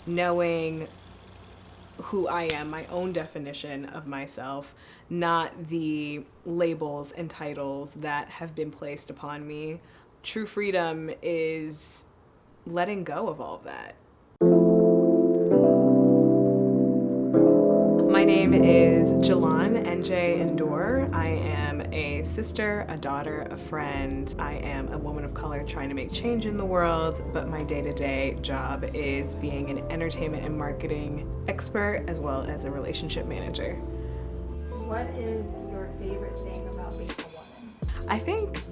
knowing who I am, my own definition of myself, not the labels and titles that have been placed upon me. True freedom is letting go of all of that. My name is Njilan, Ndure. I am a sister, a daughter, a friend. I am a woman of color trying to make change in the world, but my day-to-day job is being an entertainment and marketing expert as well as a relationship manager. What is your favorite thing about being a woman? I think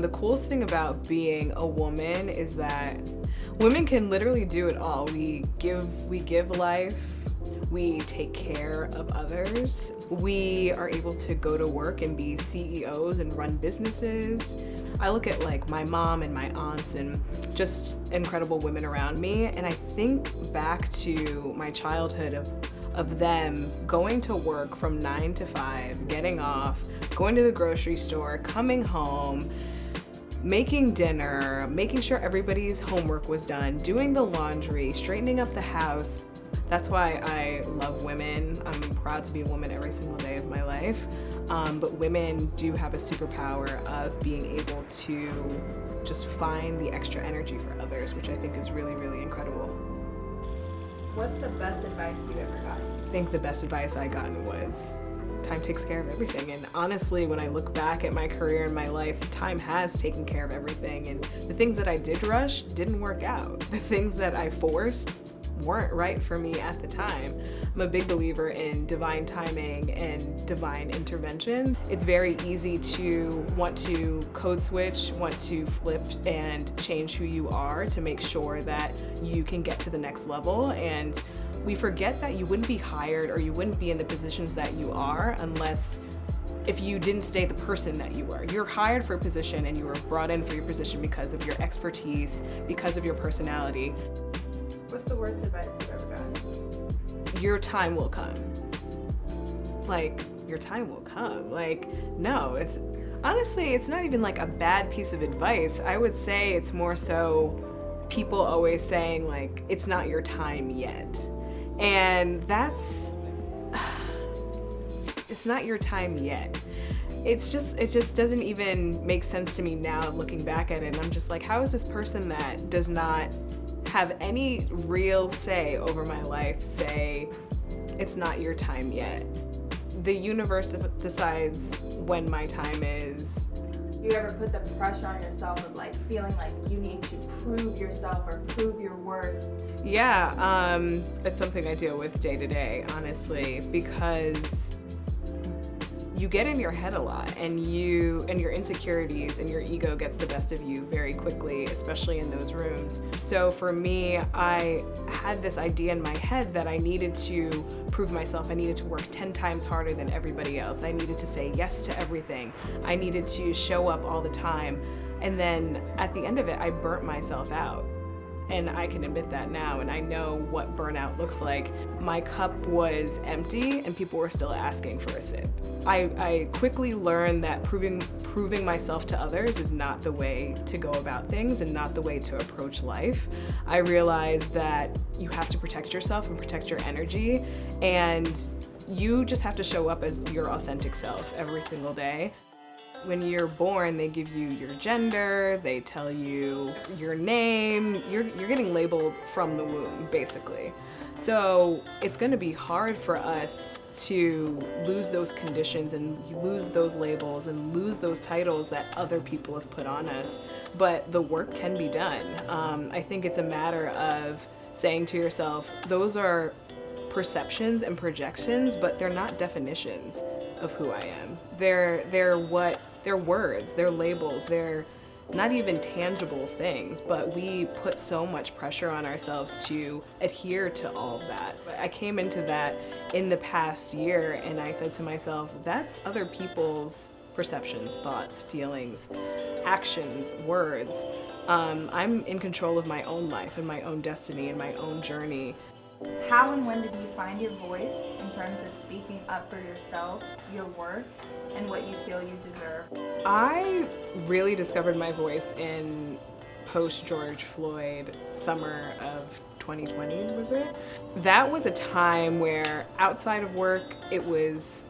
the coolest thing about being a woman is that women can literally do it all. We give life. We take care of others. We are able to go to work and be CEOs and run businesses. I look at like my mom and my aunts and just incredible women around me, and I think back to my childhood of them going to work from 9 to 5, getting off, going to the grocery store, coming home, making dinner, making sure everybody's homework was done, doing the laundry, straightening up the house. That's why I love women. I'm proud to be a woman every single day of my life. But women do have a superpower of being able to just find the extra energy for others, which I think is really, really incredible. What's the best advice you've ever gotten? I think the best advice I gotten was time takes care of everything. And honestly, when I look back at my career and my life, time has taken care of everything. And the things that I did rush didn't work out. The things that I forced weren't right for me at the time. I'm a big believer in divine timing and divine intervention. It's very easy to want to code switch, want to flip and change who you are to make sure that you can get to the next level. And we forget that you wouldn't be hired or you wouldn't be in the positions that you are unless if you didn't stay the person that you were. You're hired for a position and you were brought in for your position because of your expertise, because of your personality. What's the worst advice you've ever gotten? Your time will come. Like, your time will come. Like, no, it's honestly, it's not even like a bad piece of advice. I would say it's more so people always saying like, it's not your time yet. And that's, it's not your time yet. It just doesn't even make sense to me now looking back at it. And I'm just like, how is this person that does not have any real say over my life say, it's not your time yet? The universe decides when my time is. Do you ever put the pressure on yourself of like feeling like you need to prove yourself or prove your worth? Yeah, it's something I deal with day to day, honestly, because you get in your head a lot and your insecurities and your ego gets the best of you very quickly, especially in those rooms. So for me, I had this idea in my head that I needed to prove myself. I needed to work 10 times harder than everybody else. I needed to say yes to everything. I needed to show up all the time. And then at the end of it, I burnt myself out. And I can admit that now, and I know what burnout looks like. My cup was empty and people were still asking for a sip. I quickly learned that proving myself to others is not the way to go about things and not the way to approach life. I realized that you have to protect yourself and protect your energy, and you just have to show up as your authentic self every single day. When you're born, they give you your gender, they tell you your name, you're getting labeled from the womb, basically. So it's gonna be hard for us to lose those conditions and lose those labels and lose those titles that other people have put on us, but the work can be done. I think it's a matter of saying to yourself, those are perceptions and projections, but they're not definitions of who I am. They're words, they're labels, they're not even tangible things, but we put so much pressure on ourselves to adhere to all of that. I came into that in the past year and I said to myself, that's other people's perceptions, thoughts, feelings, actions, words. I'm in control of my own life and my own destiny and my own journey. How and when did you find your voice in terms of speaking up for yourself, your worth, and what you feel you deserve? I really discovered my voice in post-George Floyd summer of 2020, was it? That was a time where outside of work, it was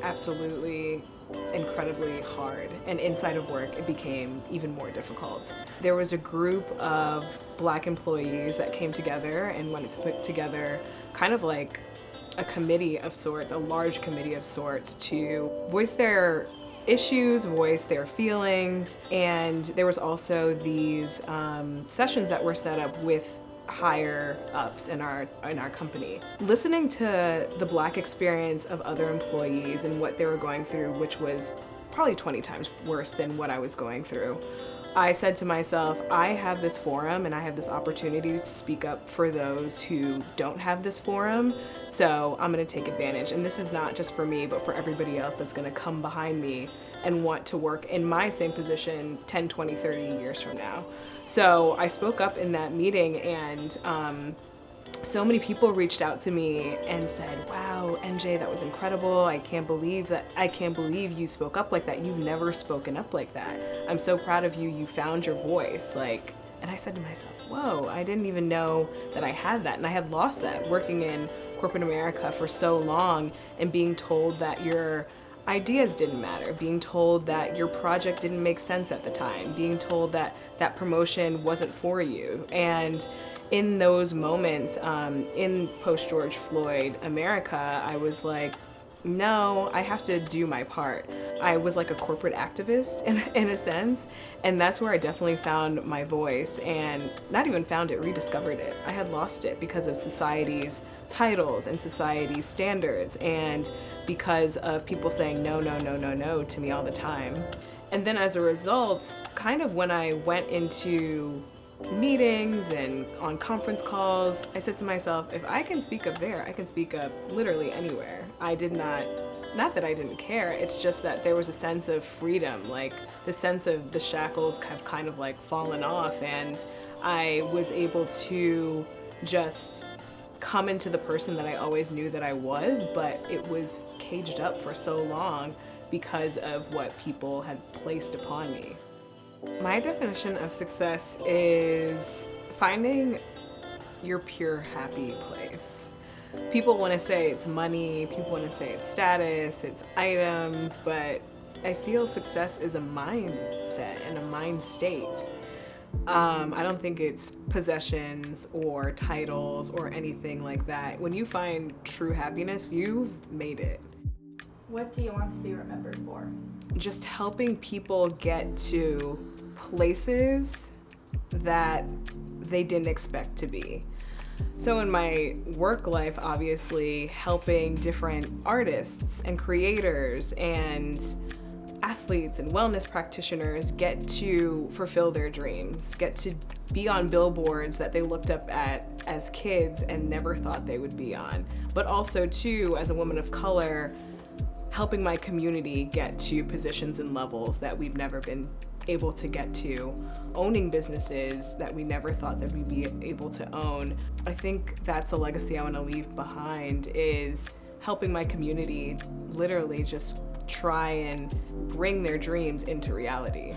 absolutely incredibly hard, and inside of work it became even more difficult. There was a group of Black employees that came together and wanted to put together kind of like a committee of sorts, a large committee of sorts, to voice their issues, voice their feelings. And there was also these sessions that were set up with higher ups in our company. Listening to the Black experience of other employees and what they were going through, which was probably 20 times worse than what I was going through, I said to myself, I have this forum and I have this opportunity to speak up for those who don't have this forum, so I'm gonna take advantage. And this is not just for me, but for everybody else that's gonna come behind me and want to work in my same position 10, 20, 30 years from now. So I spoke up in that meeting, and so many people reached out to me and said, wow, NJ, that was incredible. I can't believe you spoke up like that. You've never spoken up like that. I'm so proud of you. You found your voice. And I said to myself, whoa, I didn't even know that I had that. And I had lost that working in corporate America for so long and being told that your ideas didn't matter, being told that your project didn't make sense at the time, being told that that promotion wasn't for you. And in those moments, in post-George Floyd America, I was like, no, I have to do my part. I was like a corporate activist in a sense, and that's where I definitely found my voice, and not even found it, rediscovered it. I had lost it because of society's titles and society's standards, and because of people saying no, no, no, no, no to me all the time. And then as a result, kind of when I went into meetings and on conference calls, I said to myself, if I can speak up there, I can speak up literally anywhere. I did not that I didn't care, it's just that there was a sense of freedom, like the sense of the shackles have kind of like fallen off, and I was able to just come into the person that I always knew that I was, but it was caged up for so long because of what people had placed upon me. My definition of success is finding your pure happy place. People want to say it's money, people want to say it's status, it's items, but I feel success is a mindset and a mind state. I don't think it's possessions or titles or anything like that. When you find true happiness, you've made it. What do you want to be remembered for? Just helping people get to places that they didn't expect to be. So in my work life, obviously, helping different artists and creators and athletes and wellness practitioners get to fulfill their dreams, get to be on billboards that they looked up at as kids and never thought they would be on. But also, too, as a woman of color, helping my community get to positions and levels that we've never been able to get to, owning businesses that we never thought that we'd be able to own. I think that's a legacy I want to leave behind, is helping my community literally just try and bring their dreams into reality.